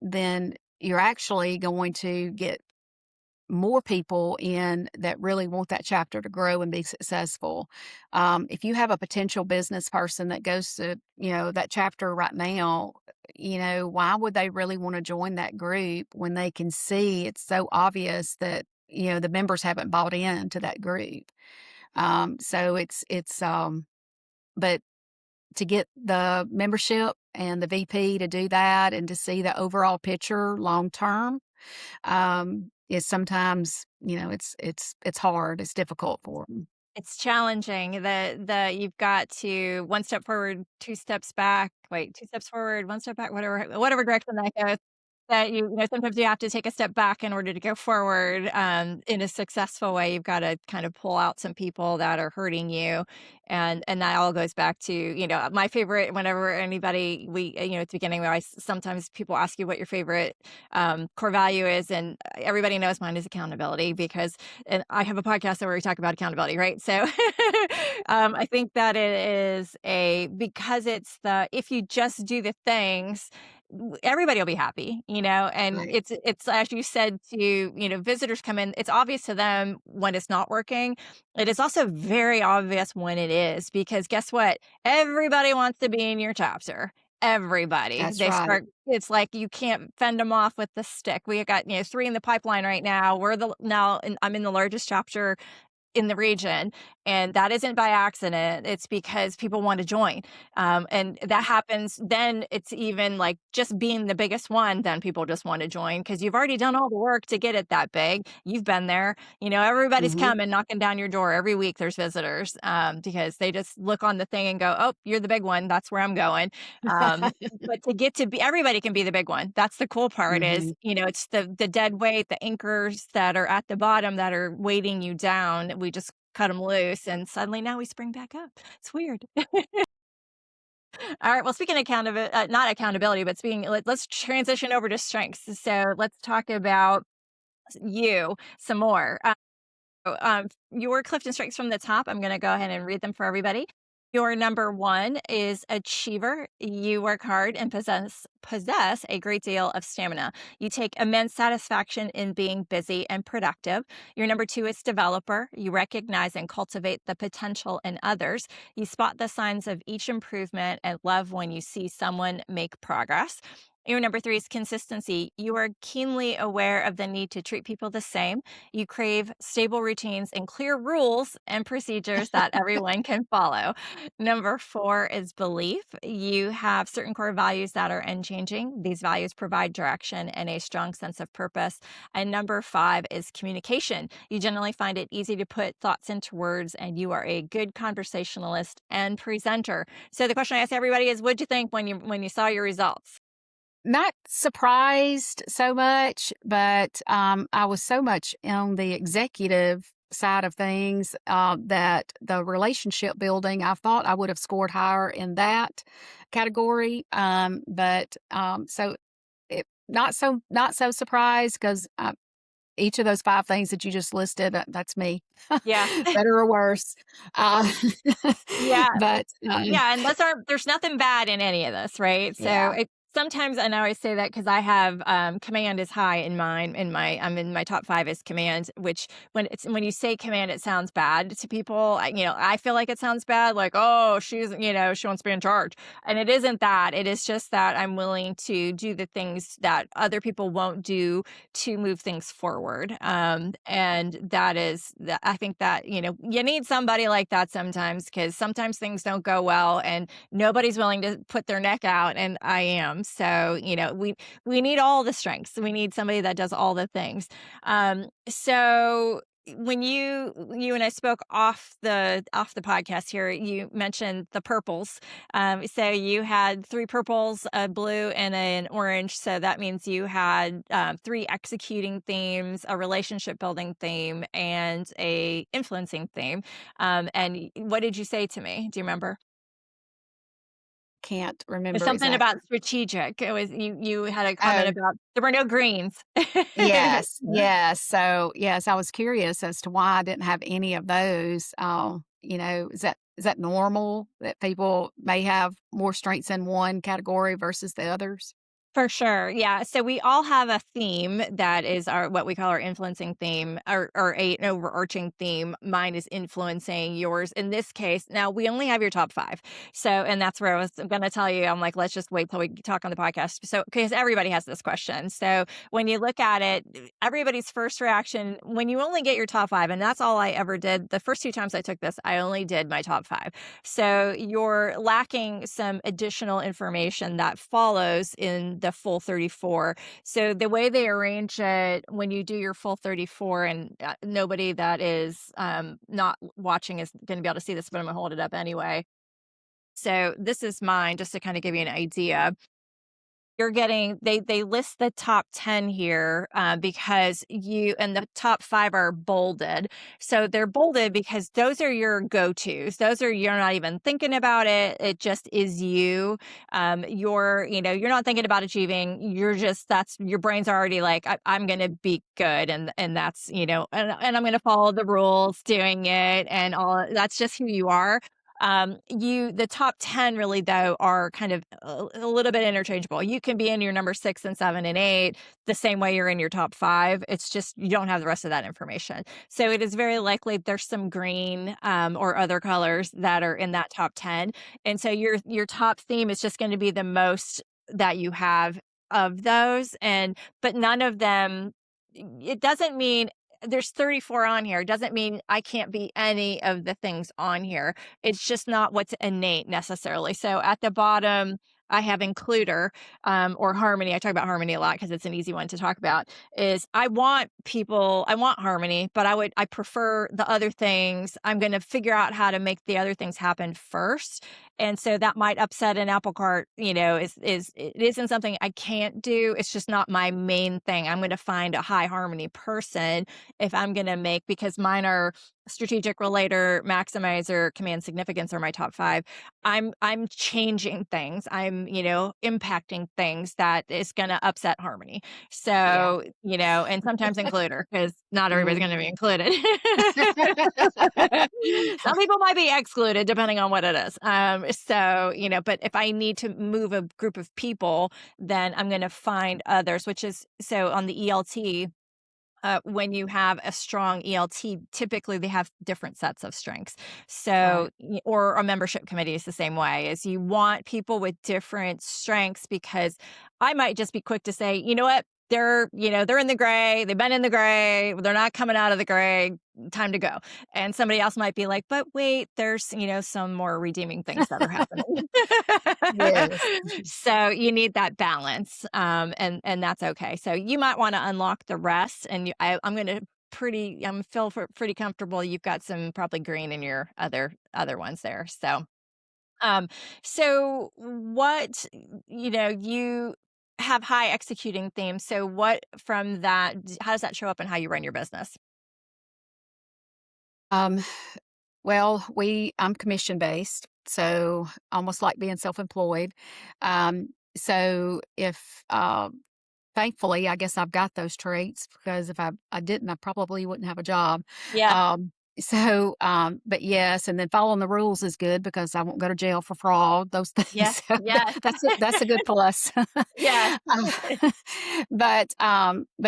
then you're actually going to get more people in that really want that chapter to grow and be successful. If you have a potential business person that goes to, that chapter right now, why would they really want to join that group when they can see it's so obvious that, the members haven't bought into that group. But to get the membership and the VP to do that and to see the overall picture long term, is sometimes, it's hard, it's difficult for them. It's challenging. You've got to 1 step forward, 2 steps back. Wait, 2 steps forward, 1 step back, whatever direction that goes. That sometimes you have to take a step back in order to go forward, in a successful way. You've gotta kind of pull out some people that are hurting you, and that all goes back to, my favorite whenever anybody at the beginning, where sometimes people ask you what your favorite, core value is, and everybody knows mine is accountability because and I have a podcast where we talk about accountability, right? So, I think that it is because it's if you just do the things, everybody will be happy, and Right. it's as you said to, visitors come in, it's obvious to them when it's not working. It is also very obvious when it is, because guess what? Everybody wants to be in your chapter. Everybody. That's right. It's like you can't fend them off with the stick. We got, 3 in the pipeline right now. And I'm in the largest chapter in the region, and that isn't by accident. It's because people want to join. And that happens, then it's even like just being the biggest one, then people just want to join because you've already done all the work to get it that big. You've been there. Everybody's Mhm. coming, knocking down your door every week. There's visitors, because they just look on the thing and go, "Oh, you're the big one. That's where I'm going." But to get to be everybody can be the big one. That's the cool part is, Mhm. it's the dead weight, the anchors that are at the bottom that are weighting you down. We just cut them loose, and suddenly now we spring back up. It's weird. All right. Well, speaking of not accountability, but let's transition over to strengths. So let's talk about you some more. Your Clifton strengths from the top, I'm going to go ahead and read them for everybody. Your number one is achiever. You work hard and possess a great deal of stamina. You take immense satisfaction in being busy and productive. Your number two is developer. You recognize and cultivate the potential in others. You spot the signs of each improvement and love when you see someone make progress. Your number three is consistency. You are keenly aware of the need to treat people the same. You crave stable routines and clear rules and procedures that everyone can follow. Number four is belief. You have certain core values that are unchanging. These values provide direction and a strong sense of purpose. And number five is communication. You generally find it easy to put thoughts into words, and you are a good conversationalist and presenter. So the question I ask everybody is, what'd you think when you saw your results? Not surprised so much, but I was so much on the executive side of things that the relationship building, I thought I would have scored higher in that category. So not so surprised because each of those five things that you just listed, that's me, Yeah. better or worse. Uh, Yeah. but Yeah, and there's nothing bad in any of this, right? So yeah, sometimes, and I always say that because I have command is high in mine. I'm in my top five is command, which when you say command, it sounds bad to people. I feel like it sounds bad, like, oh, she wants to be in charge, and it isn't that. It is just that I'm willing to do the things that other people won't do to move things forward. And that is that. I think that you need somebody like that sometimes, because sometimes things don't go well and nobody's willing to put their neck out, and I am. So we need all the strengths. We need somebody that does all the things. So when you and I spoke off the podcast here, you mentioned the purples. So you had three purples, a blue, and an orange. So that means you had three executing themes, a relationship building theme, and a influencing theme. And what did you say to me? Do you remember? can't It's remember something exactly. about strategic. It was you had a comment Oh, about there were no greens. yes, yes. So, yes, I was curious as to why I didn't have any of those. Is that normal that people may have more strengths in one category versus the others? For sure. Yeah. So we all have a theme that is our what we call our influencing theme, or an overarching theme. Mine is influencing, yours in this case. Now we only have your top five. So, and that's where I was going to tell you, I'm like, let's just wait till we talk on the podcast. So, because everybody has this question. So when you look at it, everybody's first reaction when you only get your top five, and that's all I ever did. The first two times I took this, I only did my top five. So you're lacking some additional information that follows in the full 34. So the way they arrange it when you do your full 34, and nobody that is not watching is going to be able to see this, but I'm going to hold it up anyway. So this is mine, just to kind of give you an idea. You're getting they list the top 10 here because you and the top five are bolded. So they're bolded because those are your go-tos. Those are you're not even thinking about it. It just is you. You're not thinking about achieving. You're just that's your brain's already like I'm going to be good, and that's and I'm going to follow the rules doing it, and all that's just who you are. The top 10 really though are kind of a little bit interchangeable. You can be in your number 6 and 7 and 8 the same way you're in your top 5. It's just you don't have the rest of that information. So it is very likely there's some green or other colors that are in that top 10. And so your top theme is just going to be the most that you have of those, but none of them, it doesn't mean there's 34 on here. It doesn't mean I can't be any of the things on here. It's just not what's innate necessarily. So at the bottom, I have includer or harmony. I talk about harmony a lot because it's an easy one to talk about. I want harmony, but I prefer the other things. I'm going to figure out how to make the other things happen first. And so that might upset an apple cart, is it isn't something I can't do. It's just not my main thing. I'm going to find a high harmony person if I'm going to make, because mine are strategic, relator, maximizer, command significance are my top 5. I'm changing things. I'm, impacting things that is going to upset harmony. Yeah. So, and sometimes includer, because not everybody's Mm. going to be included. Some people might be excluded depending on what it is. So, but if I need to move a group of people, then I'm going to find others, which is so on the ELT. When you have a strong ELT, typically they have different sets of strengths. So, Right. or a membership committee is the same way. Is you want people with different strengths, because I might just be quick to say, you know what, they're in the gray. They've been in the gray. They're not coming out of the gray. Time to go. And somebody else might be like, but wait, there's some more redeeming things that are happening. Yes. So you need that balance, and that's okay. So you might want to unlock the rest, and I'm going to pretty comfortable. You've got some probably green in your other ones there. Um, so what you have high executing themes. So what from that? How does that show up in how you run your business? Um, well, I'm commission based, so almost like being self-employed. Um, so if thankfully, I guess I've got those traits, because if I didn't, I probably wouldn't have a job. Yeah, But yes, and then following the rules is good because I won't go to jail for fraud, those yeah, things. So yeah, that's a good plus. yeah, Uh, but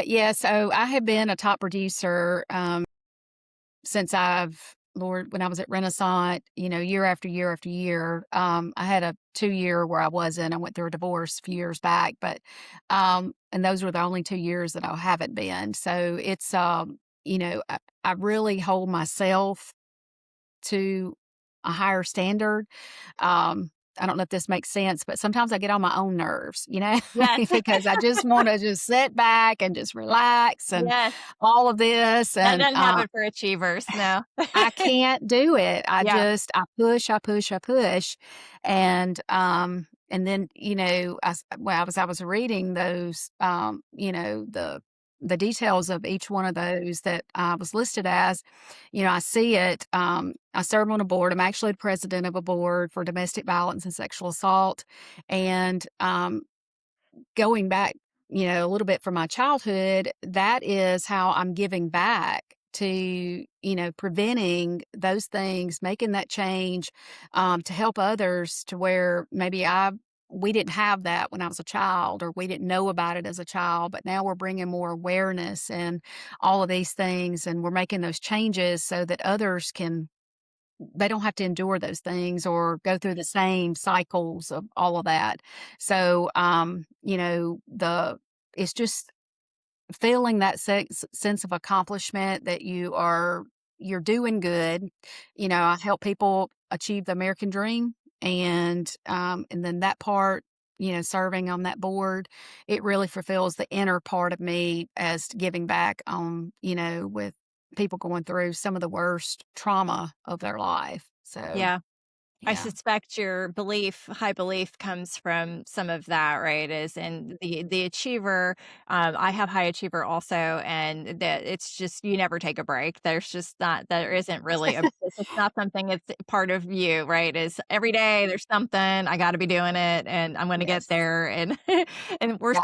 yeah, so I have been a top producer, since when I was at Renaissance, year after year after year. I had a 2 year where I wasn't. I went through a divorce a few years back, but and those were the only 2 years that I haven't been. So it's I really hold myself to a higher standard. Um, I don't know if this makes sense, but sometimes I get on my own nerves, yes, because I just want to just sit back and just relax and yes. all of this. That And doesn't happen for achievers, no. I can't do it. Yeah, I push, I push, I push. And then, I was reading those, the details of each one of those that I was listed as, I see it. I serve on a board. I'm actually the president of a board for domestic violence and sexual assault. And, going back, a little bit from my childhood, that is how I'm giving back to, preventing those things, making that change, to help others to where maybe we didn't have that when I was a child, or we didn't know about it as a child, but now we're bringing more awareness and all of these things, and we're making those changes so that others they don't have to endure those things or go through the same cycles of all of that. So, it's just feeling that sense of accomplishment that you're doing good. I help people achieve the American dream, and then that part, serving on that board, it really fulfills the inner part of me as to giving back on, with people going through some of the worst trauma of their life. So, yeah. I yeah. suspect your high belief comes from some of that, right? Is in the achiever. I have high achiever also, and that it's just you never take a break. There isn't really it's not something. It's part of you, right? Is every day there's something I got to be doing it, and I'm going to get Yes. there. And and Yeah, where's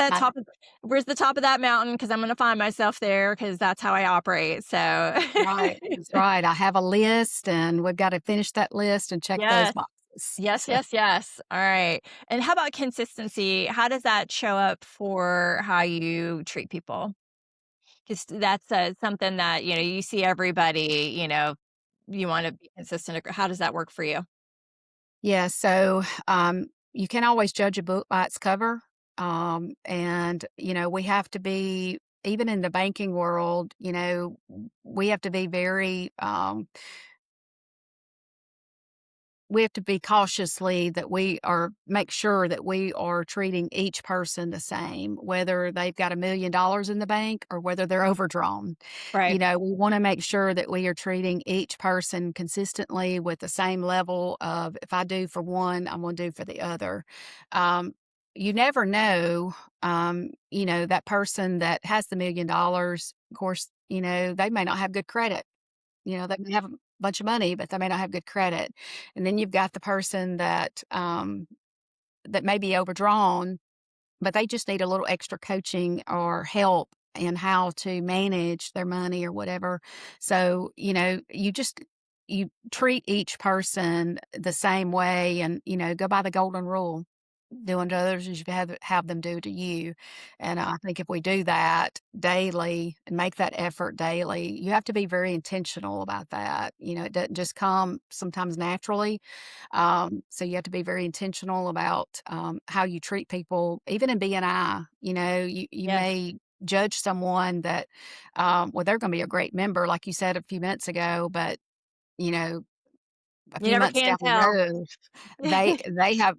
the top of that mountain? Because I'm going to find myself there because that's how I operate. So right. That's right. I have a list, and we've got to finish that list and check those yes. boxes. Yes, So, yes, yes. All right. And how about consistency? How does that show up for how you treat people? Because that's something that, you see everybody, you want to be consistent. How does that work for you? yeah. So, you can always judge a book by its cover. And, we have to be, even in the banking world, we have to be very, we have to be cautiously that make sure that we are treating each person the same, whether they've got $1 million in the bank or whether they're overdrawn. Right. We want to make sure that we are treating each person consistently with the same level of, if I do for one, I'm going to do for the other. Um, you never know, that person that has the $1 million, of course, they may not have good credit. They may have a bunch of money, but they may not have good credit. And then you've got the person that may be overdrawn, but they just need a little extra coaching or help in how to manage their money or whatever. So, you treat each person the same way and, go by the golden rule. Do unto others as you have them do to you. And I think if we do that daily and make that effort daily, you have to be very intentional about that. It doesn't just come sometimes naturally. So you have to be very intentional about how you treat people, even in BNI. You Yes. may judge someone that, well, they're going to be a great member, like you said a few minutes ago, but you know, a You few never months down can the tell. road,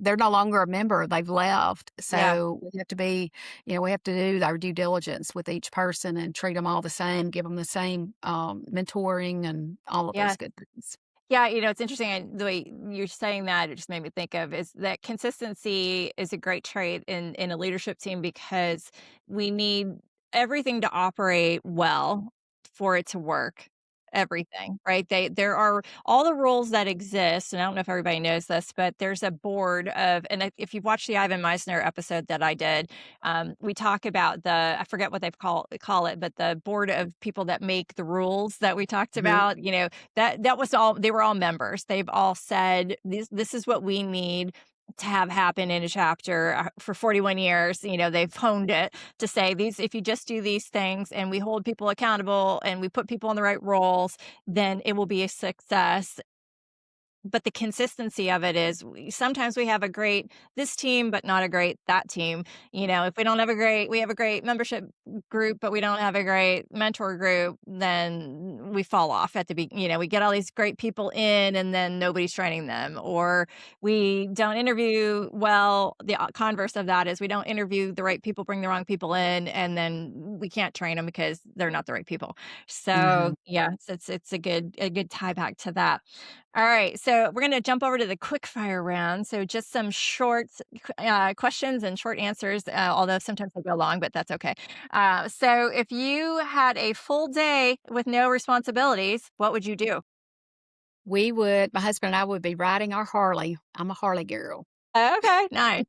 they're no longer a member, they've left. Yeah. So we have to do our due diligence with each person and treat them all the same, give them the same, mentoring and all of Yeah. those good things. Yeah, it's interesting. The way you're saying that, it just made me think of is that consistency is a great trait in a leadership team because we need everything to operate well for it to work. Everything, right? There are all the rules that exist, and I don't know if everybody knows this, but there's a board of, and if you've watched the Ivan Meisner episode that I did, we talk about I forget what they call it, but the board of people that make the rules that we talked Mhm. about. That was all, they were all members. They've all said this is what we need to have happen in a chapter for 41 years. They've honed it to say these, if you just do these things and we hold people accountable and we put people in the right roles, then it will be a success. But the consistency of it is sometimes we have a great this team, but not a great that team. If we don't have we have a great membership group, but we don't have a great mentor group, then we fall off at we get all these great people in and then nobody's training them, or we don't interview well. The converse of that is we don't interview the right people, bring the wrong people in, and then we can't train them because they're not the right people. Mhm. So yeah, it's a good tie back to that. All right, so we're going to jump over to the quick fire round. So just some short questions and short answers, although sometimes they go long, but that's okay. So if you had a full day with no responsibilities, what would you do? My husband and I would be riding our Harley. I'm a Harley girl. Okay, nice.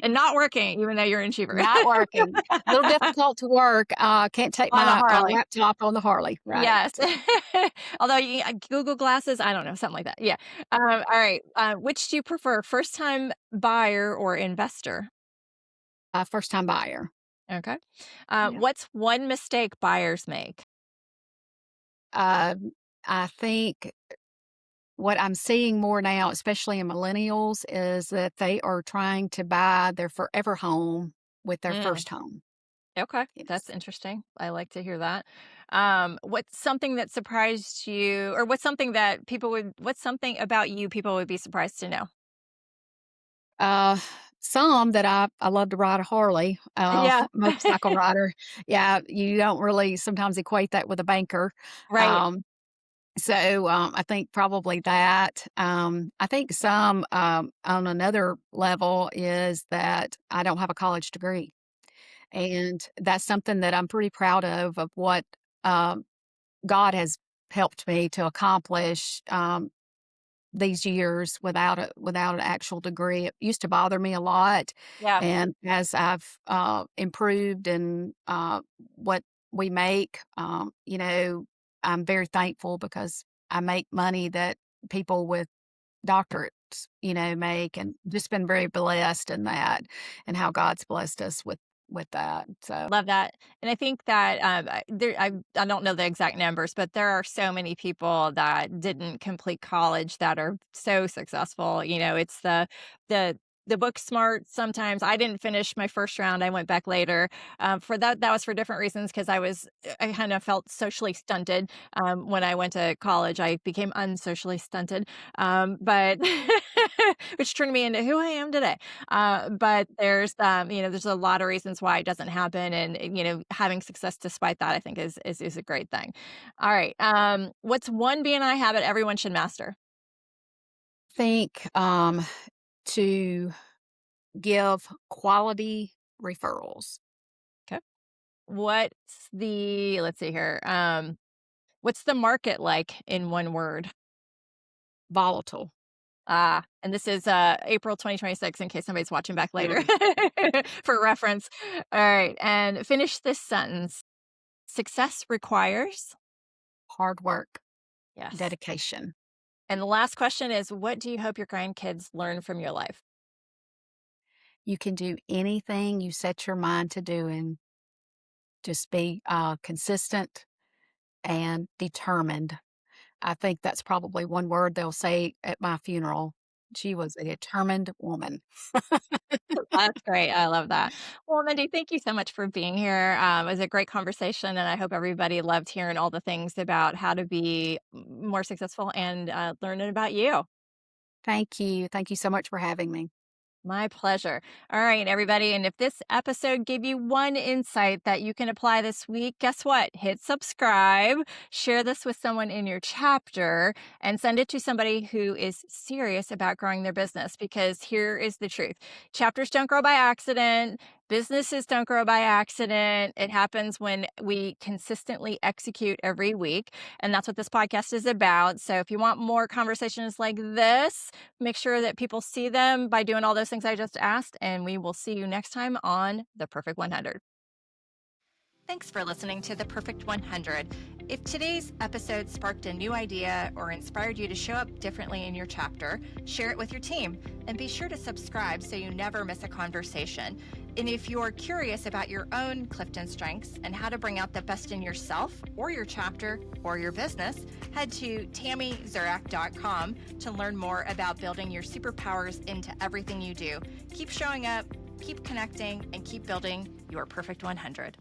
And not working, even though you're in Cheever. Not working. A little difficult to work. Can't take On a my Harley. laptop on the Harley. Right. Yes. Although Google Glasses, I don't know, something like that. Yeah. All right. Which do you prefer, first time buyer or investor? First time buyer. Okay. Yeah. What's one mistake buyers make? Um, I think what I'm seeing more now, especially in millennials, is that they are trying to buy their forever home with their Mm, first home. okay, that's Yes. interesting. I like to hear that. What's something that surprised you, or what's something about you people would be surprised to know? Uh, some that I love to ride a Harley, Yeah. motorcycle rider. Yeah, you don't really sometimes equate that with a banker. Right. Um, I think probably that. I think some, on another level is that I don't have a college degree. And that's something that I'm pretty proud of what, um, God has helped me to accomplish, these years without an actual degree. It used to bother me a lot, Yeah. and as I've, improved in, what we make, I'm very thankful because I make money that people with doctorates, make, and just been very blessed in that and how God's blessed us with that, so Love that. And I think that I don't know the exact numbers, but there are so many people that didn't complete college that are so successful. It's the the book smart. Sometimes I didn't finish my first round. I went back later. For that was for different reasons because I kind of felt socially stunted when I went to college. I became unsocially stunted, but which turned me into who I am today. But there's a lot of reasons why it doesn't happen, and having success despite that, I think is a great thing. All right, what's one BNI habit everyone should master? Think to give quality referrals. Okay. Let's see here. What's the market like in one word? Volatile. And this is April 2026 in case somebody's watching back later Mm. for reference. All right, and finish this sentence. Success requires. Hard work, Yes. dedication. And the last question is, what do you hope your grandkids learn from your life? You can do anything you set your mind to do, and just be consistent and determined. I think that's probably one word they'll say at my funeral. She was a determined woman. That's great. I love that. Well, Mindy, thank you so much for being here. It was a great conversation, and I hope everybody loved hearing all the things about how to be more successful and learning about you. Thank you. Thank you so much for having me. My pleasure. All right, everybody. And if this episode gave you one insight that you can apply this week, guess what? Hit subscribe, share this with someone in your chapter, and send it to somebody who is serious about growing their business. Because here is the truth: chapters don't grow by accident. Businesses don't grow by accident. It happens when we consistently execute every week. And that's what this podcast is about. So if you want more conversations like this, make sure that people see them by doing all those things I just asked, and we will see you next time on The Perfect 100. Thanks for listening to The Perfect 100. If today's episode sparked a new idea or inspired you to show up differently in your chapter, share it with your team, and be sure to subscribe so you never miss a conversation. And if you're curious about your own Clifton strengths and how to bring out the best in yourself or your chapter or your business, head to TammyZurak.com to learn more about building your superpowers into everything you do. Keep showing up, keep connecting, and keep building your perfect 100.